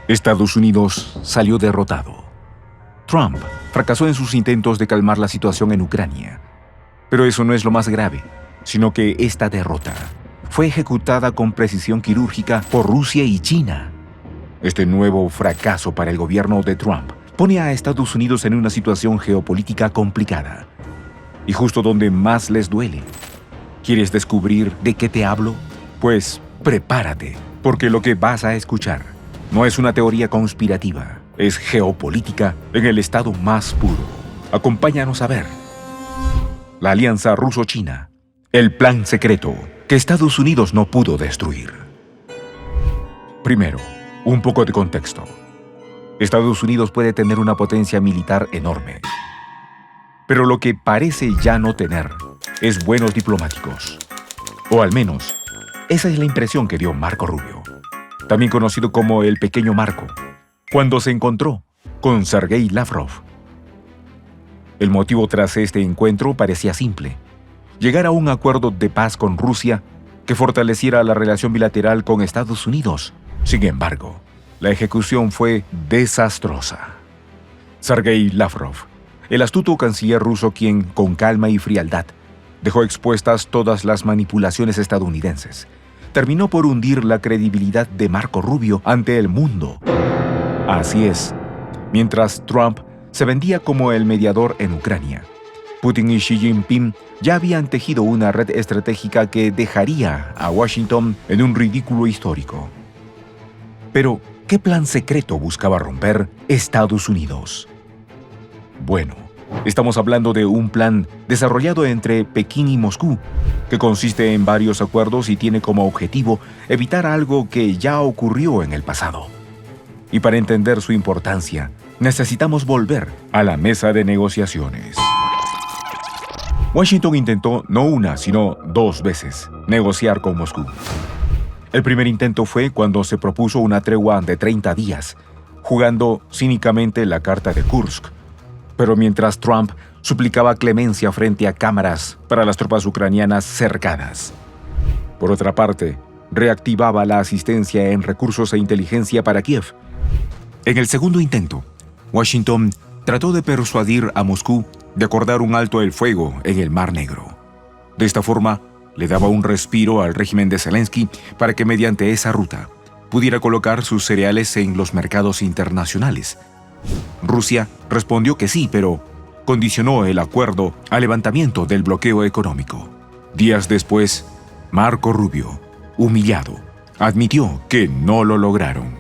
Estados Unidos salió derrotado. Trump fracasó en sus intentos de calmar la situación en Ucrania. Pero eso no es lo más grave, sino que esta derrota fue ejecutada con precisión quirúrgica por Rusia y China. Este nuevo fracaso para el gobierno de Trump pone a Estados Unidos en una situación geopolítica complicada. Y justo donde más les duele. ¿Quieres descubrir de qué te hablo? Pues prepárate, porque lo que vas a escuchar no es una teoría conspirativa, es geopolítica en el estado más puro. Acompáñanos a ver. La alianza ruso-china, el plan secreto que Estados Unidos no pudo destruir. Primero, un poco de contexto. Estados Unidos puede tener una potencia militar enorme, pero lo que parece ya no tener es buenos diplomáticos. O al menos, esa es la impresión que dio Marco Rubio, también conocido como el Pequeño Marco, cuando se encontró con Sergei Lavrov. El motivo tras este encuentro parecía simple: llegar a un acuerdo de paz con Rusia que fortaleciera la relación bilateral con Estados Unidos. Sin embargo, la ejecución fue desastrosa. Sergei Lavrov, el astuto canciller ruso quien, con calma y frialdad, dejó expuestas todas las manipulaciones estadounidenses, terminó por hundir la credibilidad de Marco Rubio ante el mundo. Así es, mientras Trump se vendía como el mediador en Ucrania, Putin y Xi Jinping ya habían tejido una red estratégica que dejaría a Washington en un ridículo histórico. Pero, ¿qué plan secreto buscaba romper Estados Unidos? Bueno, estamos hablando de un plan desarrollado entre Pekín y Moscú, que consiste en varios acuerdos y tiene como objetivo evitar algo que ya ocurrió en el pasado. Y para entender su importancia, necesitamos volver a la mesa de negociaciones. Washington intentó no una, sino 2 veces negociar con Moscú. El primer intento fue cuando se propuso una tregua de 30 días, jugando cínicamente la carta de Kursk. Pero mientras Trump suplicaba clemencia frente a cámaras para las tropas ucranianas cercadas. Por otra parte, reactivaba la asistencia en recursos e inteligencia para Kiev. En el segundo intento, Washington trató de persuadir a Moscú de acordar un alto el fuego en el Mar Negro. De esta forma, le daba un respiro al régimen de Zelensky para que mediante esa ruta pudiera colocar sus cereales en los mercados internacionales. Rusia respondió que sí, pero condicionó el acuerdo al levantamiento del bloqueo económico. Días después, Marco Rubio, humillado, admitió que no lo lograron.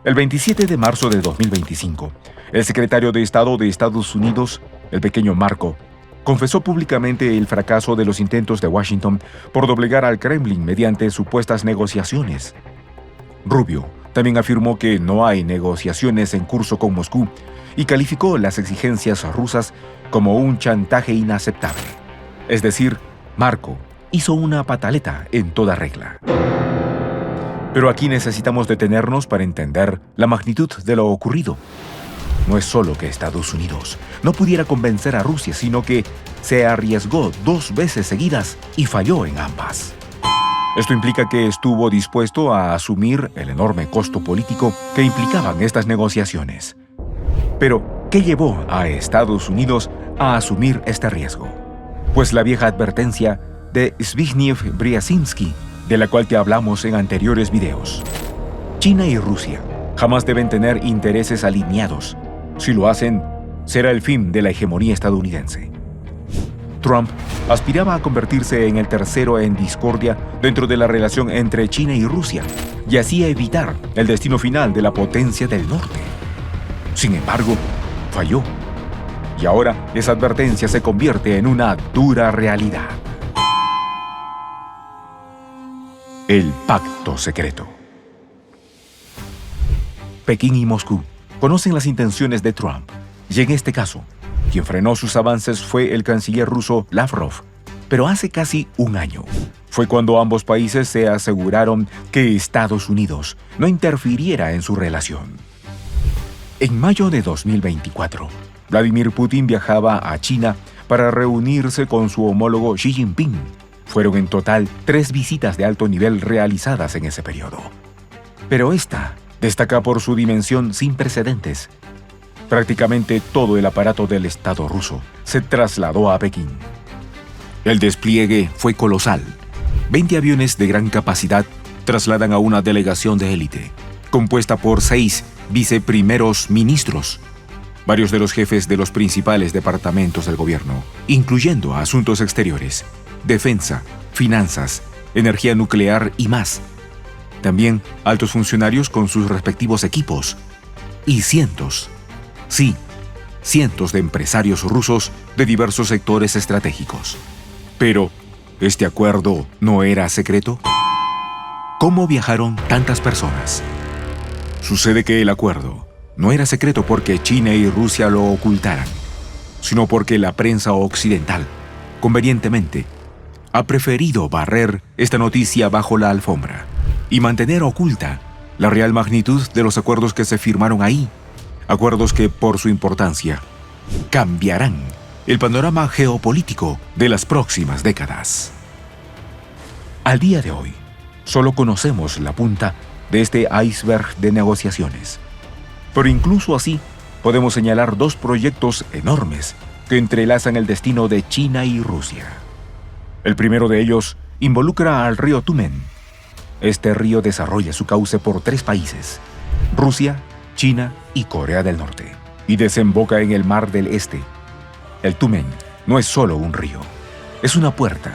El 27 de marzo de 2025, el secretario de Estado de Estados Unidos, el Pequeño Marco, confesó públicamente el fracaso de los intentos de Washington por doblegar al Kremlin mediante supuestas negociaciones. Rubio también afirmó que no hay negociaciones en curso con Moscú y calificó las exigencias rusas como un chantaje inaceptable. Es decir, Marco hizo una pataleta en toda regla. Pero aquí necesitamos detenernos para entender la magnitud de lo ocurrido. No es solo que Estados Unidos no pudiera convencer a Rusia, sino que se arriesgó 2 veces seguidas y falló en ambas. Esto implica que estuvo dispuesto a asumir el enorme costo político que implicaban estas negociaciones. Pero, ¿qué llevó a Estados Unidos a asumir este riesgo? Pues la vieja advertencia de Zbigniew Brzezinski, de la cual te hablamos en anteriores videos. China y Rusia jamás deben tener intereses alineados. Si lo hacen, será el fin de la hegemonía estadounidense. Trump aspiraba a convertirse en el tercero en discordia dentro de la relación entre China y Rusia, y así evitar el destino final de la potencia del norte. Sin embargo, falló. Y ahora esa advertencia se convierte en una dura realidad. El pacto secreto. Pekín y Moscú conocen las intenciones de Trump, y en este caso, quien frenó sus avances fue el canciller ruso Lavrov. Pero hace casi un año fue cuando ambos países se aseguraron que Estados Unidos no interfiriera en su relación. En mayo de 2024, Vladimir Putin viajaba a China para reunirse con su homólogo Xi Jinping. Fueron en total 3 visitas de alto nivel realizadas en ese periodo. Pero esta destaca por su dimensión sin precedentes. Prácticamente todo el aparato del Estado ruso se trasladó a Pekín. El despliegue fue colosal. 20 aviones de gran capacidad trasladan a una delegación de élite, compuesta por 6 viceprimeros ministros, varios de los jefes de los principales departamentos del gobierno, incluyendo asuntos exteriores, defensa, finanzas, energía nuclear y más. También altos funcionarios con sus respectivos equipos y cientos de empresarios rusos de diversos sectores estratégicos. Pero, ¿este acuerdo no era secreto? ¿Cómo viajaron tantas personas? Sucede que el acuerdo no era secreto porque China y Rusia lo ocultaran, sino porque la prensa occidental, convenientemente, ha preferido barrer esta noticia bajo la alfombra y mantener oculta la real magnitud de los acuerdos que se firmaron ahí, acuerdos que, por su importancia, cambiarán el panorama geopolítico de las próximas décadas. Al día de hoy, solo conocemos la punta de este iceberg de negociaciones. Pero incluso así, podemos señalar 2 proyectos enormes que entrelazan el destino de China y Rusia. El primero de ellos involucra al río Tumen. Este río desarrolla su cauce por 3 países: Rusia, China y Corea del Norte, y desemboca en el Mar del Este. El Tumen no es solo un río, es una puerta,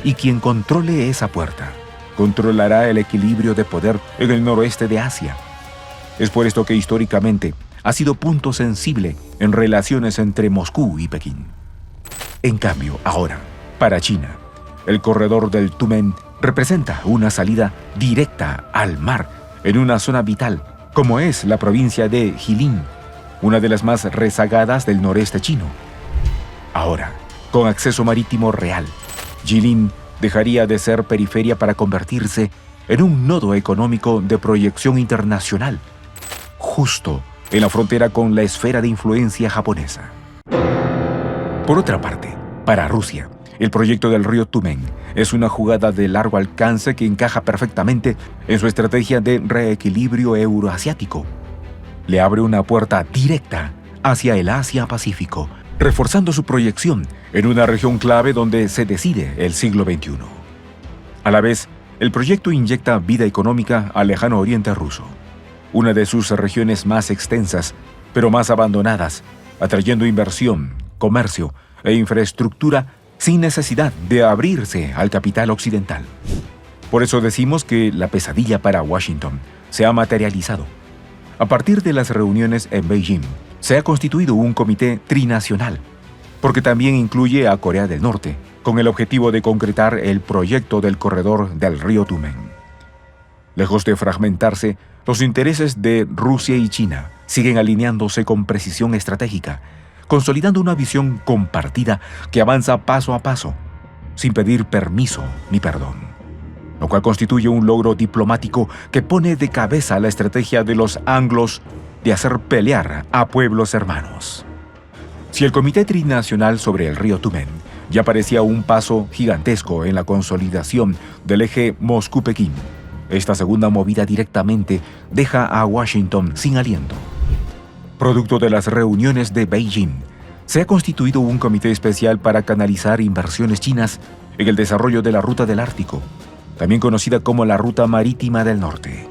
y quien controle esa puerta controlará el equilibrio de poder en el noroeste de Asia. Es por esto que históricamente ha sido punto sensible en relaciones entre Moscú y Pekín. En cambio, ahora, para China, el corredor del Tumen representa una salida directa al mar en una zona vital, como es la provincia de Jilin, una de las más rezagadas del noreste chino. Ahora, con acceso marítimo real, Jilin dejaría de ser periferia para convertirse en un nodo económico de proyección internacional, justo en la frontera con la esfera de influencia japonesa. Por otra parte, para Rusia, el proyecto del río Tumen es una jugada de largo alcance que encaja perfectamente en su estrategia de reequilibrio euroasiático. Le abre una puerta directa hacia el Asia-Pacífico, reforzando su proyección en una región clave donde se decide el siglo XXI. A la vez, el proyecto inyecta vida económica al lejano oriente ruso, una de sus regiones más extensas, pero más abandonadas, atrayendo inversión, comercio e infraestructura sin necesidad de abrirse al capital occidental. Por eso decimos que la pesadilla para Washington se ha materializado. A partir de las reuniones en Beijing, se ha constituido un comité trinacional, porque también incluye a Corea del Norte, con el objetivo de concretar el proyecto del corredor del río Tumen. Lejos de fragmentarse, los intereses de Rusia y China siguen alineándose con precisión estratégica, consolidando una visión compartida que avanza paso a paso, sin pedir permiso ni perdón, lo cual constituye un logro diplomático que pone de cabeza la estrategia de los anglos de hacer pelear a pueblos hermanos. Si el Comité Trinacional sobre el río Tumen ya parecía un paso gigantesco en la consolidación del eje Moscú-Pekín, esta segunda movida directamente deja a Washington sin aliento. Producto de las reuniones de Beijing, se ha constituido un comité especial para canalizar inversiones chinas en el desarrollo de la Ruta del Ártico, también conocida como la Ruta Marítima del Norte.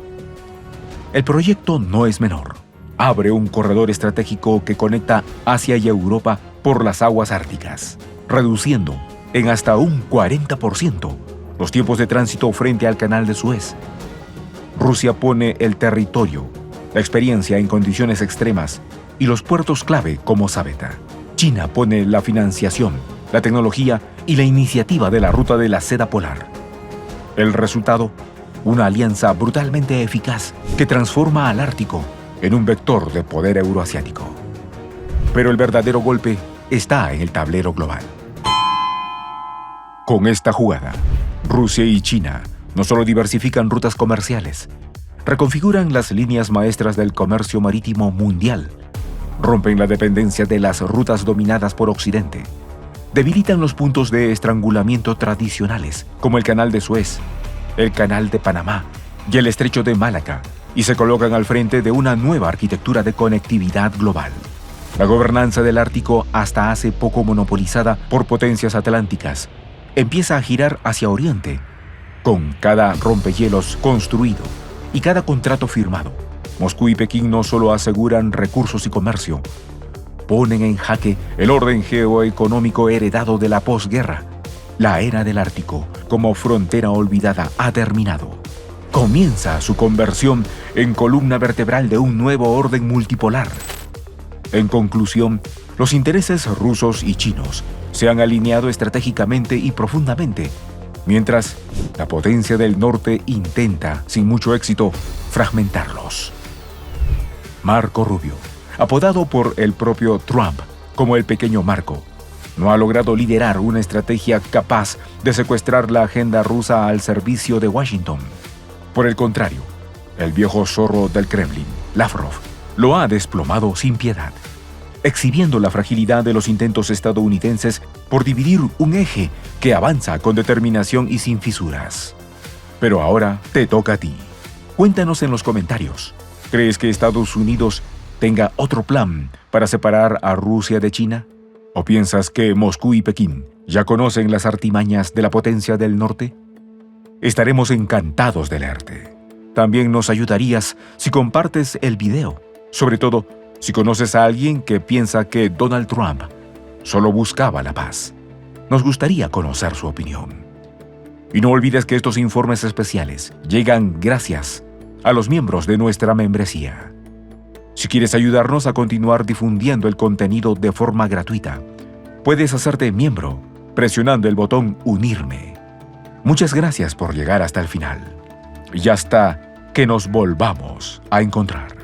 El proyecto no es menor. Abre un corredor estratégico que conecta Asia y Europa por las aguas árticas, reduciendo en hasta un 40% los tiempos de tránsito frente al Canal de Suez. Rusia pone el territorio, la experiencia en condiciones extremas y los puertos clave como sabeta. China pone la financiación, la tecnología y la iniciativa de la ruta de la seda polar. El resultado, una alianza brutalmente eficaz que transforma al Ártico en un vector de poder euroasiático. Pero el verdadero golpe está en el tablero global. Con esta jugada, Rusia y China no solo diversifican rutas comerciales, reconfiguran las líneas maestras del comercio marítimo mundial, rompen la dependencia de las rutas dominadas por Occidente, debilitan los puntos de estrangulamiento tradicionales, como el Canal de Suez, el Canal de Panamá y el Estrecho de Malaca, y se colocan al frente de una nueva arquitectura de conectividad global. La gobernanza del Ártico, hasta hace poco monopolizada por potencias atlánticas, empieza a girar hacia Oriente, con cada rompehielos construido y cada contrato firmado. Moscú y Pekín no solo aseguran recursos y comercio, ponen en jaque el orden geoeconómico heredado de la posguerra. La era del Ártico, como frontera olvidada, ha terminado. Comienza su conversión en columna vertebral de un nuevo orden multipolar. En conclusión, los intereses rusos y chinos se han alineado estratégicamente y profundamente, mientras la potencia del norte intenta, sin mucho éxito, fragmentarlos. Marco Rubio, apodado por el propio Trump como el pequeño Marco, no ha logrado liderar una estrategia capaz de secuestrar la agenda rusa al servicio de Washington. Por el contrario, el viejo zorro del Kremlin, Lavrov, lo ha desplomado sin piedad, exhibiendo la fragilidad de los intentos estadounidenses por dividir un eje que avanza con determinación y sin fisuras. Pero ahora te toca a ti. Cuéntanos en los comentarios. ¿Crees que Estados Unidos tenga otro plan para separar a Rusia de China? ¿O piensas que Moscú y Pekín ya conocen las artimañas de la potencia del norte? Estaremos encantados de leerte. También nos ayudarías si compartes el video, sobre todo si conoces a alguien que piensa que Donald Trump solo buscaba la paz. Nos gustaría conocer su opinión. Y no olvides que estos informes especiales llegan gracias a los miembros de nuestra membresía. Si quieres ayudarnos a continuar difundiendo el contenido de forma gratuita, puedes hacerte miembro presionando el botón Unirme. Muchas gracias por llegar hasta el final. Y hasta que nos volvamos a encontrar.